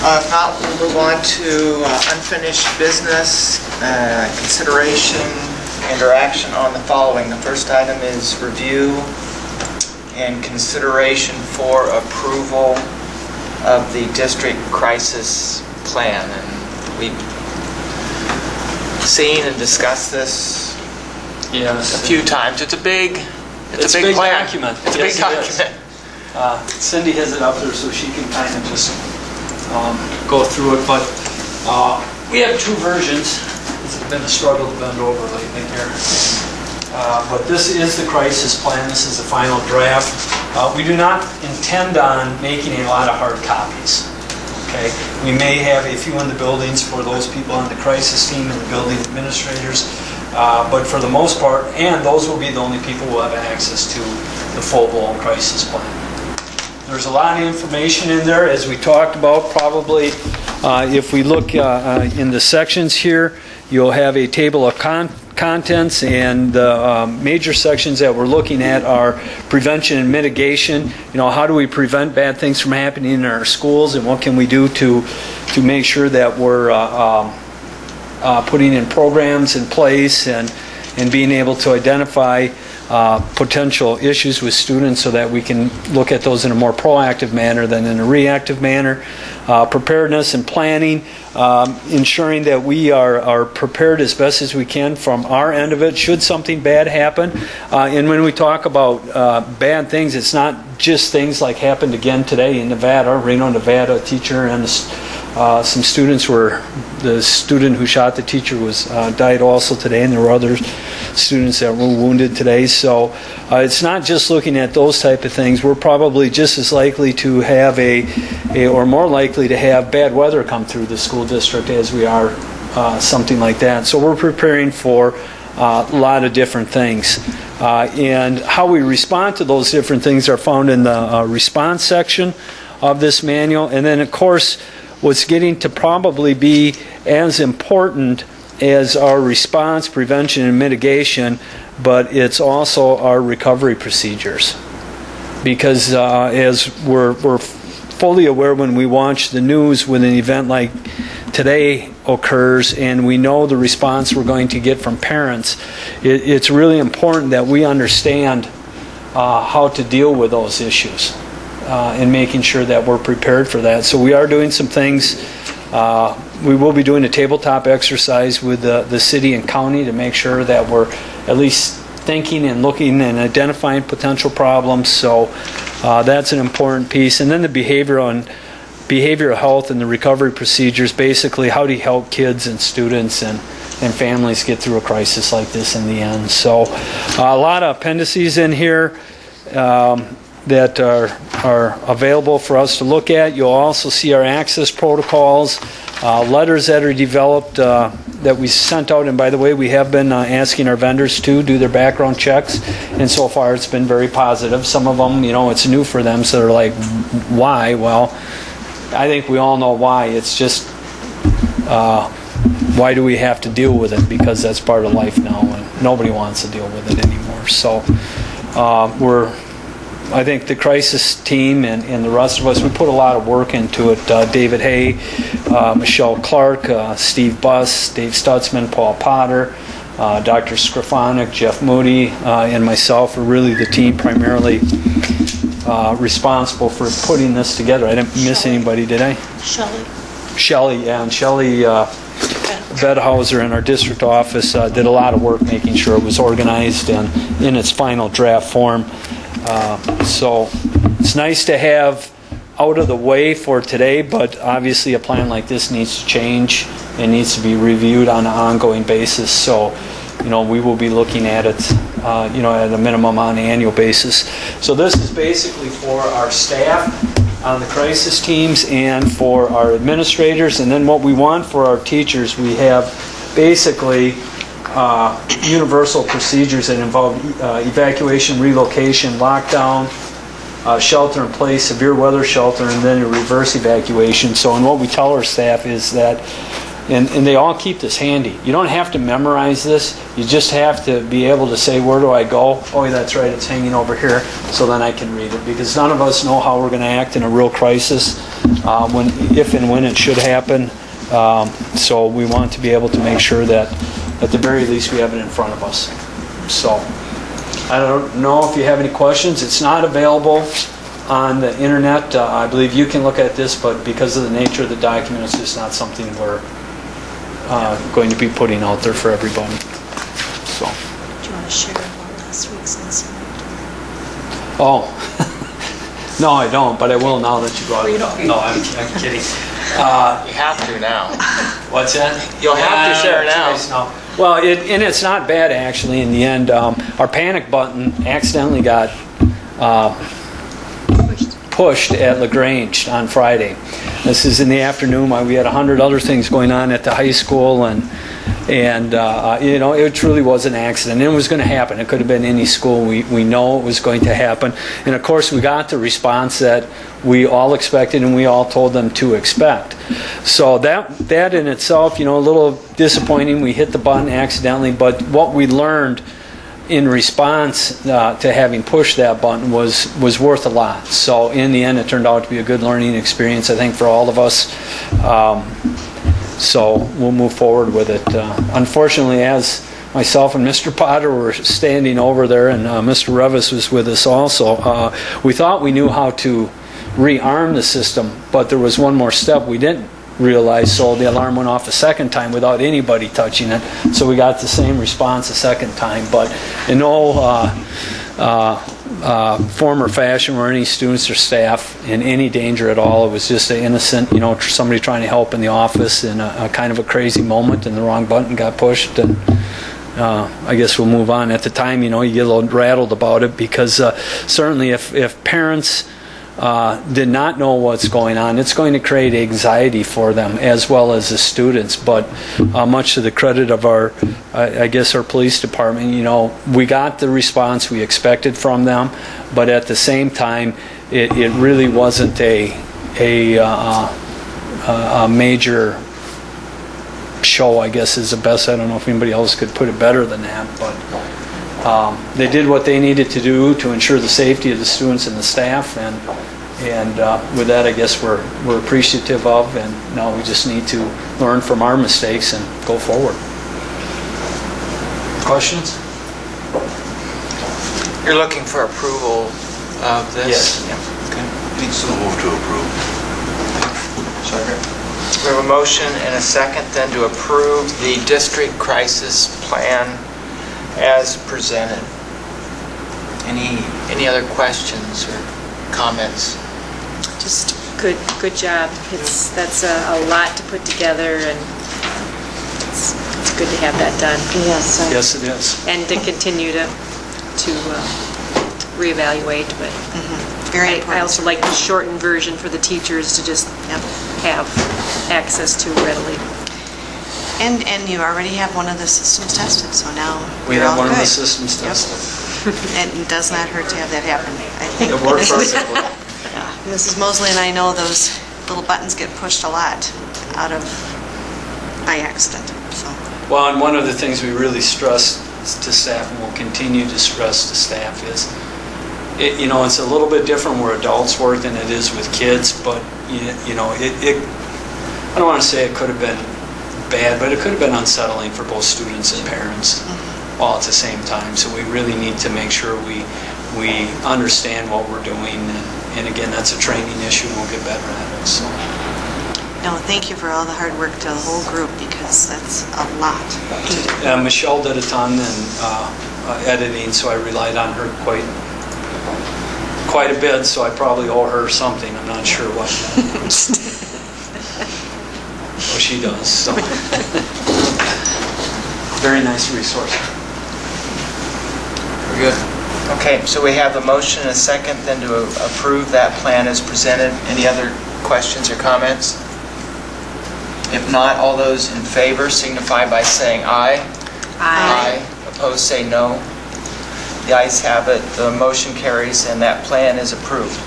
If not, we'll move on to unfinished business, consideration and or action on the following. The first item is review and consideration for approval of the district crisis plan. And we've seen and discussed this a few times. It's a big plan. Document. It's a big document. Cindy has it up there so she can kind of just go through it. But we have two versions. It's been a struggle to bend over lately here. But this is the crisis plan. This is the final draft. We do not intend on making a lot of hard copies. Okay, we may have a few in the buildings for those people on the crisis team and the building administrators, but for the most part, and those will be the only people who will have access to the full-blown crisis plan. There's a lot of information in there, as we talked about. Probably, if we look in the sections here, you'll have a table of contents, and the major sections that we're looking at are prevention and mitigation. You know, how do we prevent bad things from happening in our schools, and what can we do to make sure that we're putting in programs in place and being able to identify potential issues with students so that we can look at those in a more proactive manner than in a reactive manner. Preparedness and planning, ensuring that we are prepared as best as we can from our end of it should something bad happen. And when we talk about bad things, it's not just things like happened again today in Nevada. Reno, Nevada, teacher and some students were, the student who shot the teacher was died also today, and there were other students that were wounded today. So it's not just looking at those type of things. We're probably just as likely to have or more likely to have bad weather come through the school district as we are something like that. So we're preparing for a lot of different things. And how we respond to those different things are found in the response section of this manual. And then, of course, what's getting to probably be as important as our response, prevention, and mitigation, but it's also our recovery procedures. Because as we're fully aware when we watch the news when an event like today occurs and we know the response we're going to get from parents, it's really important that we understand how to deal with those issues and making sure that we're prepared for that. So we are doing some things. We will be doing a tabletop exercise with the city and county to make sure that we're at least thinking and looking and identifying potential problems. So that's an important piece. And then the behavioral health and the recovery procedures, basically how do you help kids and students and families get through a crisis like this in the end. So a lot of appendices in here that are available for us to look at. You'll also see our access protocols, letters that are developed that we sent out. And by the way, we have been asking our vendors to do their background checks, and so far it's been very positive. Some of them, you know, it's new for them, so they're like, why? Well, I think we all know why. It's just why do we have to deal with it? Because that's part of life now, and nobody wants to deal with it anymore. So I think the crisis team and the rest of us, we put a lot of work into it. David Hay, Michelle Clark, Steve Buss, Dave Stutzman, Paul Potter, Dr. Skrifonic, Jeff Moody, and myself are really the team primarily responsible for putting this together. I didn't miss anybody, did I? Shelley, yeah. And Shelley Vedhauser in our district office did a lot of work making sure it was organized and in its final draft form. So it's nice to have out of the way for today, but obviously a plan like this needs to change and needs to be reviewed on an ongoing basis. So, you know, we will be looking at it, you know, at a minimum on an annual basis. So this is basically for our staff on the crisis teams and for our administrators. And then what we want for our teachers, we have basically universal procedures that involve evacuation, relocation, lockdown, shelter in place, severe weather shelter, and then a reverse evacuation. So, and what we tell our staff is that, and they all keep this handy. You don't have to memorize this. You just have to be able to say, where do I go? Oh, that's right, it's hanging over here, so then I can read it. Because none of us know how we're going to act in a real crisis. if and when it should happen. So we want to be able to make sure that at the very least we have it in front of us. So I don't know if you have any questions. It's not available on the internet. I believe you can look at this, but because of the nature of the document, it's just not something we're going to be putting out there for everybody. So. Do you want to share about last week's incident? Oh, no, I don't, but I will now that you brought it up. No, I'm kidding. You have to now. What's that? You'll have to share now. Well, and it's not bad actually. In the end, our panic button accidentally got pushed at LaGrange on Friday. This is in the afternoon. We had 100 other things going on at the high school, and you know, it truly was an accident. It was going to happen. It could have been any school. We know it was going to happen. And of course, we got the response that we all expected and we all told them to expect. So that in itself, you know, a little disappointing. We hit the button accidentally, but what we learned in response to having pushed that button was worth a lot. So in the end, it turned out to be a good learning experience, I think, for all of us. So we'll move forward with it. Unfortunately, as myself and Mr. Potter were standing over there, and Mr. Revis was with us also, we thought we knew how to rearm the system, but there was one more step we didn't realize, so the alarm went off a second time without anybody touching it. So we got the same response a second time, but in no form or fashion were any students or staff in any danger at all. It was just an innocent, you know, somebody trying to help in the office in a kind of a crazy moment, and the wrong button got pushed, and I guess we'll move on. At the time, you know, you get a little rattled about it, because certainly if parents did not know what's going on, it's going to create anxiety for them as well as the students. But much to the credit of our, I guess, our police department, you know, we got the response we expected from them, but at the same time, it really wasn't a major show, I guess is the best. I don't know if anybody else could put it better than that, but they did what they needed to do to ensure the safety of the students and the staff, and with that, I guess we're appreciative of, and now we just need to learn from our mistakes and go forward. Questions? You're looking for approval of this? Yes. Yeah. Okay. So move to approve. Second. We have a motion and a second then to approve the district crisis plan as presented. Any other questions or comments? Just good job. That's a lot to put together, and it's good to have that done. Yes, it is. And to continue to reevaluate. But Very important. I also like the shortened version for the teachers to just have access to readily. And you already have one of the systems tested, so now We you're have all one of the good. systems tested. And it does not hurt to have that happen, I think. It worked perfectly. Mrs. Mosley and I know those little buttons get pushed a lot out of by accident. So Well, and one of the things we really stress to staff, and will continue to stress to staff, is you know, it's a little bit different where adults work than it is with kids, but you know, I don't want to say it could have been bad, but it could have been unsettling for both students and parents all at the same time. So we really need to make sure we understand what we're doing, and again, that's a training issue, and we'll get better at it. So. no, thank you for all the hard work to the whole group, because that's a lot to do. Michelle did a ton in editing, so I relied on her quite a bit, so I probably owe her something. I'm not sure what. Oh, she does. So. Very nice resource. We're good. Okay, so we have a motion and a second then to approve that plan as presented. Any other questions or comments? If not, all those in favor signify by saying aye. Aye. Opposed, say no. The ayes have it. The motion carries, and that plan is approved.